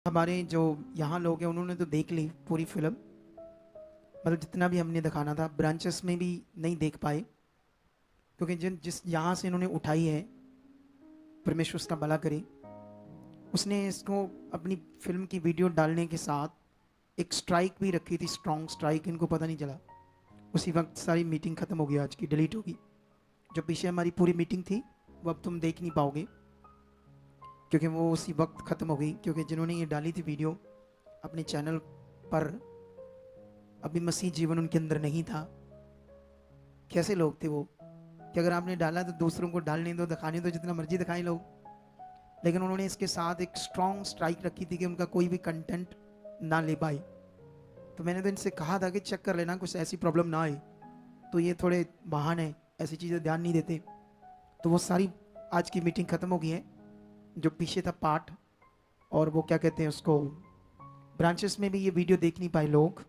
हमारे जो यहाँ लोग हैं उन्होंने तो देख ली पूरी फिल्म। मतलब जितना भी हमने दिखाना था ब्रांचेस में भी नहीं देख पाए, क्योंकि जिन जिस यहाँ से इन्होंने उठाई है, परमेश्वर उसका भला करे, उसने इसको अपनी फिल्म की वीडियो डालने के साथ एक स्ट्राइक भी रखी थी, स्ट्रॉन्ग स्ट्राइक। इनको पता नहीं चला, उसी वक्त सारी मीटिंग खत्म हो गई, आज की डिलीट होगी। जो पीछे हमारी पूरी मीटिंग थी वो अब तुम देख नहीं पाओगे, क्योंकि वो उसी वक्त खत्म हो गई। क्योंकि जिन्होंने ये डाली थी वीडियो अपने चैनल पर, अभी मसीह जीवन उनके अंदर नहीं था। कैसे लोग थे वो कि अगर आपने डाला तो दूसरों को डालने दो, दिखाने दो, जितना मर्जी दिखाएं लोग। लेकिन उन्होंने इसके साथ एक स्ट्रॉन्ग स्ट्राइक रखी थी कि उनका कोई भी कंटेंट ना ले पाए। तो मैंने तो इनसे कहा था कि चेक कर लेना, कुछ ऐसी प्रॉब्लम ना आए। तो ये थोड़े महान है, ऐसी चीज़ें ध्यान नहीं देते। तो वो सारी आज की मीटिंग ख़त्म हो गई है। जो पीछे था पार्ट, और वो क्या कहते हैं उसको, ब्रांचेस में भी ये वीडियो देख नहीं पाए लोग,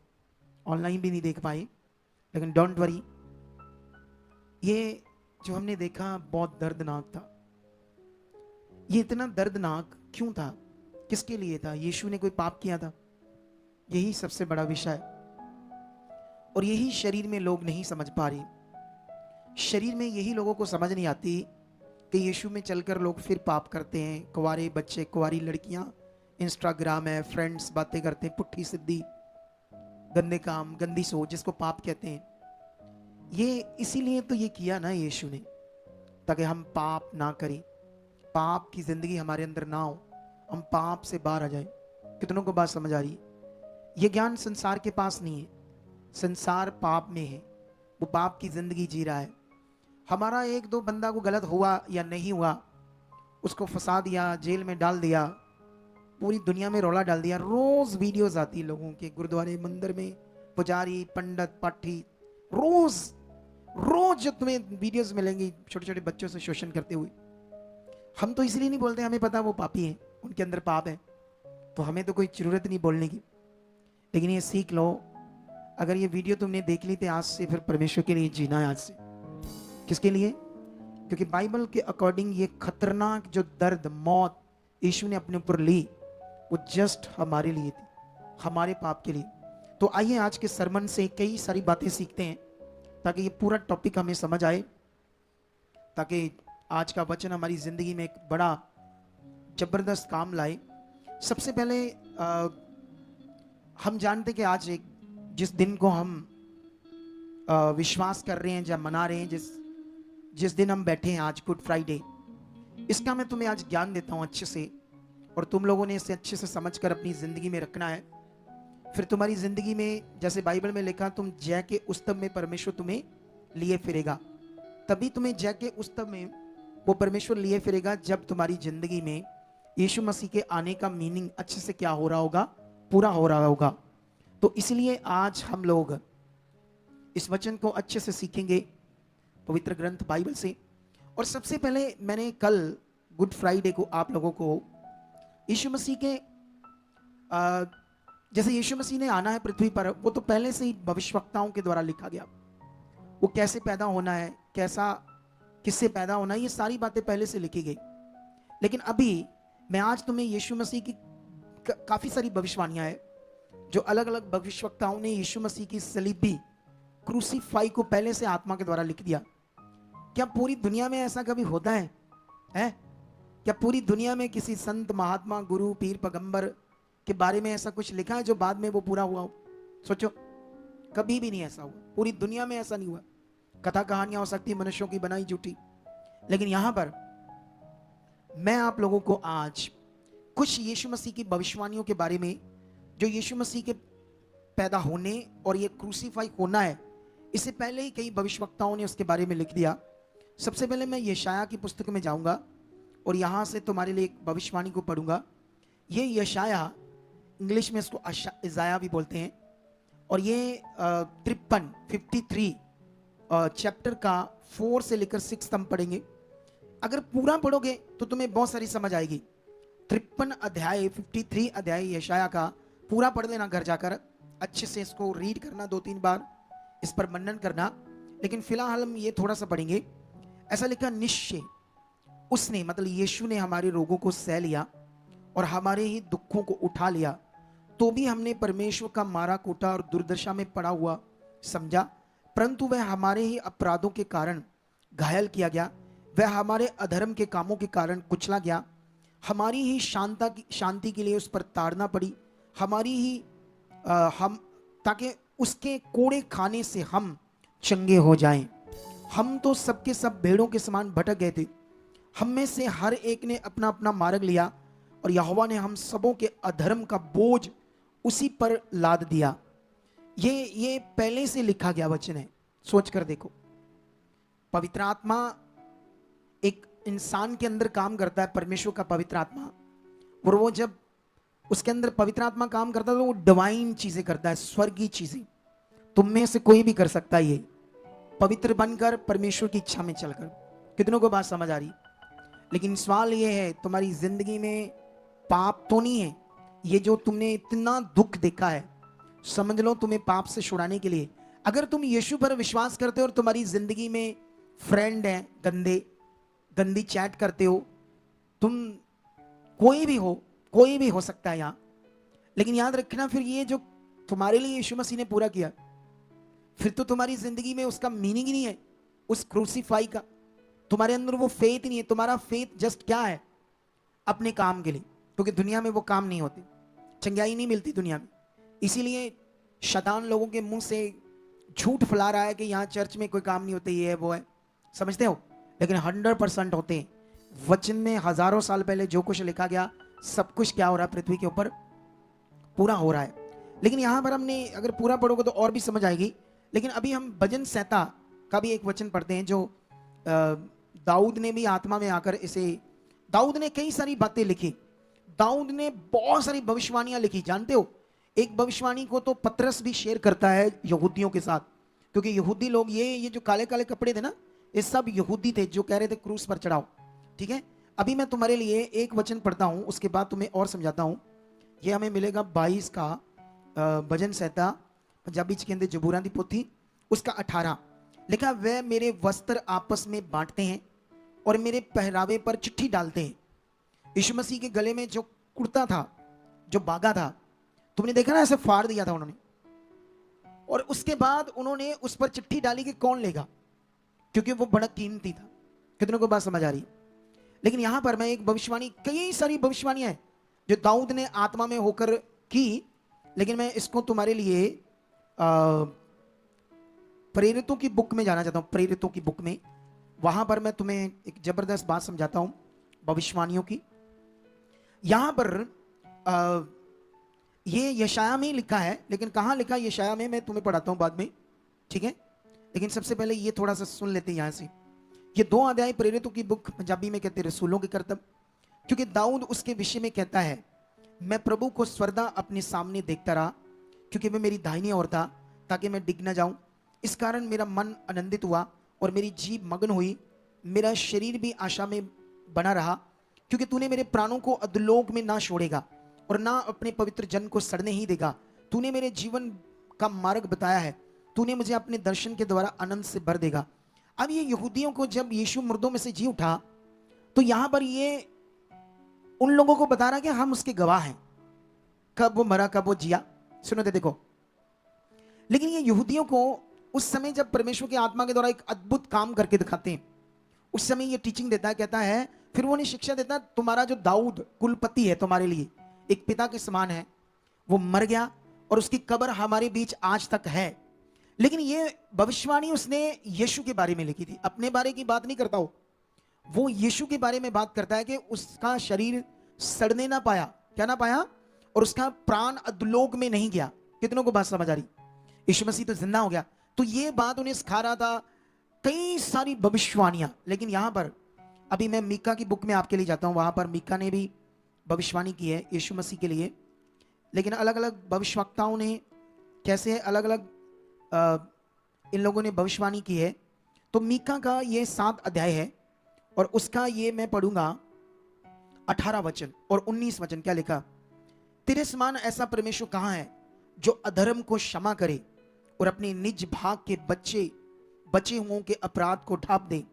ऑनलाइन भी नहीं देख पाए। लेकिन डोंट वरी, ये जो हमने देखा बहुत दर्दनाक था। ये इतना दर्दनाक क्यों था, किसके लिए था? यीशु ने कोई पाप किया था? यही सबसे बड़ा विषय है, और यही शरीर में लोग नहीं समझ पा रहे। शरीर में यही लोगों को समझ नहीं आती कि यीशु में चलकर लोग फिर पाप करते हैं। कुंवारे बच्चे, कुंवारी लड़कियां, इंस्टाग्राम है, फ्रेंड्स बातें करते हैं, पुट्ठी सिद्धि, गंदे काम, गंदी सोच, जिसको पाप कहते हैं। ये इसीलिए तो ये किया ना यीशु ने, ताकि हम पाप ना करें, पाप की जिंदगी हमारे अंदर ना हो, हम पाप से बाहर आ जाए। कितनों को बात समझ आ रही है? ये ज्ञान संसार के पास नहीं है। संसार पाप में है, वो पाप की जिंदगी जी रहा है। हमारा एक दो बंदा को गलत हुआ या नहीं हुआ, उसको फंसा दिया, जेल में डाल दिया, पूरी दुनिया में रौला डाल दिया। रोज वीडियोस आती है लोगों के, गुरुद्वारे मंदिर में पुजारी, पंडित, पाठी, रोज रोज जो तुम्हें वीडियोस मिलेंगी छोटे छोटे बच्चों से शोषण करते हुए। हम तो इसलिए नहीं बोलते, हमें पता वो पापी हैं, उनके अंदर पाप है, तो हमें तो कोई जरूरत नहीं बोलने की। लेकिन ये सीख लो, अगर ये वीडियो तुमने देख ली तो आज से फिर परमेश्वर के लिए जीना है। आज से किसके लिए? क्योंकि बाइबल के अकॉर्डिंग ये खतरनाक जो दर्द, मौत यीशु ने अपने ऊपर ली, वो जस्ट हमारे लिए थी, हमारे पाप के लिए। तो आइए आज के सरमन से कई सारी बातें सीखते हैं, ताकि ये पूरा टॉपिक हमें समझ आए, ताकि आज का वचन हमारी जिंदगी में एक बड़ा जबरदस्त काम लाए। सबसे पहले हम जानते कि आज एक जिस दिन को हम विश्वास कर रहे हैं, जब मना रहे हैं, जिस दिन हम बैठे हैं आज, गुड फ्राइडे, इसका मैं तुम्हें आज ज्ञान देता हूं अच्छे से, और तुम लोगों ने इसे अच्छे से समझकर अपनी जिंदगी में रखना है। फिर तुम्हारी जिंदगी में, जैसे बाइबल में लिखा, तुम जय के उस्तव में परमेश्वर तुम्हें लिए फिरेगा। तभी तुम्हें जय के उस्तव में वो परमेश्वर लिए फिरेगा जब तुम्हारी जिंदगी में यीशु मसीह के आने का मीनिंग अच्छे से क्या हो रहा होगा, पूरा हो रहा होगा। तो इसलिए आज हम लोग इस वचन को अच्छे से सीखेंगे पवित्र ग्रंथ बाइबल से। और सबसे पहले मैंने कल गुड फ्राइडे को आप लोगों को यीशु मसीह के जैसे यीशु मसीह ने आना है पृथ्वी पर, वो तो पहले से ही भविष्यवक्ताओं के द्वारा लिखा गया। वो कैसे पैदा होना है, कैसा, किससे पैदा होना है, ये सारी बातें पहले से लिखी गई। लेकिन अभी मैं आज तुम्हें यीशु मसीह की काफी सारी भविष्यवाणियां हैं, जो अलग अलग भविष्यवक्ताओं ने यीशु मसीह की सलीबी, क्रूसीफाई को पहले से आत्मा के द्वारा लिख दिया। क्या पूरी दुनिया में ऐसा कभी होता है? क्या पूरी दुनिया में किसी संत, महात्मा, गुरु, पीर, पैगंबर के बारे में ऐसा कुछ लिखा है जो बाद में वो पूरा हुआ हो? सोचो, कभी भी नहीं ऐसा हुआ, पूरी दुनिया में ऐसा नहीं हुआ। कथा कहानियां हो सकती है मनुष्यों की बनाई झूठी, लेकिन यहां पर मैं आप लोगों को आज कुछ यीशु मसीह की भविष्यवाणियों के बारे में, जो यीशु मसीह के पैदा होने और ये क्रूसीफाई होना है, इससे पहले ही कई भविष्यवक्ताओं ने उसके बारे में लिख दिया। सबसे पहले मैं यशाया की पुस्तक में जाऊंगा और यहां से तुम्हारे लिए एक भविष्यवाणी को पढ़ूंगा। ये यशाया, इंग्लिश में इसको इज़ाया भी बोलते हैं, और ये 53 चैप्टर का 4 से लेकर 6 हम पढ़ेंगे। अगर पूरा पढ़ोगे तो तुम्हें बहुत सारी समझ आएगी। 53 अध्याय यशाया का पूरा पढ़ लेना घर जाकर, अच्छे से इसको रीड करना, 2-3 बार इस पर मनन करना। लेकिन फिलहाल हम ये थोड़ा सा पढ़ेंगे। ऐसा लिखा, निश्चय उसने, मतलब यीशु ने हमारे रोगों को सह लिया और हमारे ही दुखों को उठा लिया, तो भी हमने परमेश्वर का मारा कूटा और दुर्दशा में पड़ा हुआ समझा, परंतु वह हमारे ही अपराधों के कारण घायल किया गया, वह हमारे अधर्म के कामों के कारण कुचला गया, हमारी ही शांति के लिए उस पर ताड़ना पड़ी, हमारी ही हम ताकि उसके कोड़े खाने से हम चंगे हो जाएं। हम तो सबके सब भेड़ों के समान भटक गए थे, हम में से हर एक ने अपना अपना मार्ग लिया, और यहोवा ने हम सबों के अधर्म का बोझ उसी पर लाद दिया। ये पहले से लिखा गया वचन है, सोच कर देखो। पवित्र आत्मा एक इंसान के अंदर काम करता है, परमेश्वर का पवित्र आत्मा, और वो जब उसके अंदर पवित्र आत्मा काम करता है तो वो डिवाइन चीजें करता है, स्वर्गीय चीजें। तुम में से कोई भी कर सकता है ये, पवित्र बनकर परमेश्वर की इच्छा में चलकर। कितनों को बात समझ आ रही? लेकिन सवाल ये है, तुम्हारी जिंदगी में पाप तो नहीं है? ये जो तुमने इतना दुख देखा है, समझ लो तुम्हें पाप से छुड़ाने के लिए, अगर तुम यीशु पर विश्वास करते हो और तुम्हारी जिंदगी में फ्रेंड है गंदी चैट करते हो, तुम कोई भी हो सकता है यहाँ, लेकिन याद रखना फिर ये जो तुम्हारे लिए यीशु मसीह ने पूरा किया, फिर तो तुम्हारी जिंदगी में उसका मीनिंग ही नहीं है, उस क्रूसीफाई का तुम्हारे अंदर वो फेथ ही नहीं है। तुम्हारा फेथ जस्ट क्या है? अपने काम के लिए, क्योंकि दुनिया में वो काम नहीं होते, चंगाई नहीं मिलती दुनिया में। इसीलिए शैतान लोगों के मुंह से झूठ फैला रहा है कि यहाँ चर्च में कोई काम नहीं होते, ये है वो है, समझते हो? लेकिन 100% होते हैं। वचन में हजारों साल पहले जो कुछ लिखा गया, सब कुछ क्या हो रहा है पृथ्वी के ऊपर, पूरा हो रहा है। लेकिन यहां पर हमने अगर पूरा पढ़ोगे तो और भी समझ आएगी। लेकिन अभी हम भजन संहिता का भी एक वचन पढ़ते हैं, जो दाऊद ने भी आत्मा में आकर इसे, दाऊद ने कई सारी बातें लिखी, दाऊद ने बहुत सारी भविष्यवाणियां लिखी। जानते हो, एक भविष्यवाणी को तो पतरस भी शेयर करता है यहूदियों के साथ, क्योंकि यहूदी लोग ये जो काले काले कपड़े थे ना, ये सब यहूदी थे जो कह रहे थे क्रूस पर चढ़ाओ। ठीक है, अभी मैं तुम्हारे लिए एक वचन पढ़ता हूं, उसके बाद तुम्हें और समझाता हूं। ये हमें मिलेगा 22 का भजन संहिता, पंजाबी च कहते जबूरां दी पोथी, उसका 18 लिखा, वह मेरे वस्त्र आपस में बांटते हैं और मेरे पहरावे पर चिट्ठी डालते हैं। यीशु मसीह के गले में जो कुर्ता था, जो बागा था, तुमने देखा ना, ऐसे फाड़ दिया था उन्होंने, और उसके बाद उन्होंने उस पर चिट्ठी डाली कि कौन लेगा, क्योंकि वो बड़ा कीमती था। कितनों को बात समझ आ रही? लेकिन यहां पर मैं एक भविष्यवाणी, कई सारी भविष्यवाणियां हैं जो दाऊद ने आत्मा में होकर की, लेकिन मैं इसको तुम्हारे लिए प्रेरितों की बुक में जाना चाहता हूं। प्रेरितों की बुक में, वहां पर मैं तुम्हें एक जबरदस्त बात समझाता हूं भविष्यवाणियों की। यहां पर ये यशाया में लिखा है, लेकिन कहां लिखा यशाया में मैं तुम्हें पढ़ाता हूं बाद में, ठीक है? लेकिन सबसे पहले ये थोड़ा सा सुन लेते हैं यहां से। ये 2 अध्याय प्रेरितों की बुक, पंजाबी में कहते हैं रसूलों के करतब, क्योंकि दाऊद उसके विषय में कहता है, मैं प्रभु को स्वर्दा अपने सामने देखता रहा, क्योंकि वह मेरी दाहिनी ओर था, ताकि मैं डिग न जाऊं। इस कारण मेरा मन आनंदित हुआ और मेरी जीभ मगन हुई, मेरा शरीर भी आशा में बना रहा, क्योंकि तूने मेरे प्राणों को अधोलोक में ना छोड़ेगा और ना अपने पवित्र जन को सड़ने ही देगा। तूने मेरे जीवन का मार्ग बताया है, तूने मुझे अपने दर्शन के द्वारा आनंद से भर देगा। अब ये यहूदियों को, जब यीशु मुर्दों में से जी उठा, तो यहां पर ये उन लोगों को बता रहा कि हम उसके गवाह हैं, कब वो मरा कब वो जिया। सुनो तो देखो, लेकिन ये यहूदियों को उस समय जब परमेश्वर की आत्मा के द्वारा एक अद्भुत काम करके दिखाते हैं, उस समय ये टीचिंग देता है, कहता है, फिर वो उन्हें शिक्षा देता है, तुम्हारा जो दाऊद कुलपति है, तुम्हारे लिए एक पिता के समान है, वो मर गया और उसकी कब्र हमारे बीच आज तक है। लेकिन ये भविष्यवाणी उसने यीशु के बारे में लिखी थी, अपने बारे की बात नहीं करता वो यीशु के बारे में बात करता है कि उसका शरीर सड़ने ना पाया, क्या ना पाया, और उसका प्राण अधोलोक में नहीं गया। कितनों को बात समझ आ रही? यीशु मसीह तो जिंदा हो गया। तो ये बात उन्हें सिखा रहा था, कई सारी भविष्यवाणियां। लेकिन यहां पर अभी मैं मीका की बुक में आपके लिए जाता हूं, वहां पर मीका ने भी भविष्यवाणी की है यीशु मसीह के लिए, लेकिन अलग अलग भविष्यवक्ताओं ने कैसे अलग अलग इन लोगों ने भविष्यवाणी की है। तो मीका का ये 7 अध्याय है, और उसका ये मैं पढ़ूंगा 18 वचन और 19 वचन। क्या लिखा? तेरे समान ऐसा परमेश्वर कहां है, जो अधर्म को क्षमा करे और अपने निज भाग के बचे हुओं के अपराध को ढांप दे।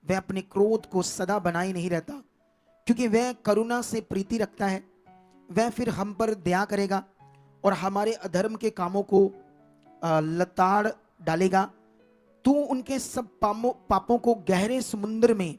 वह अपने क्रोध को सदा बनाए नहीं रहता, क्योंकि वह करुणा से प्रीति रखता है वह फिर हम पर दया करेगा और हमारे अधर्म के कामों को लताड़ डालेगा। तू उनके सब पापों को गहरे समुद्र में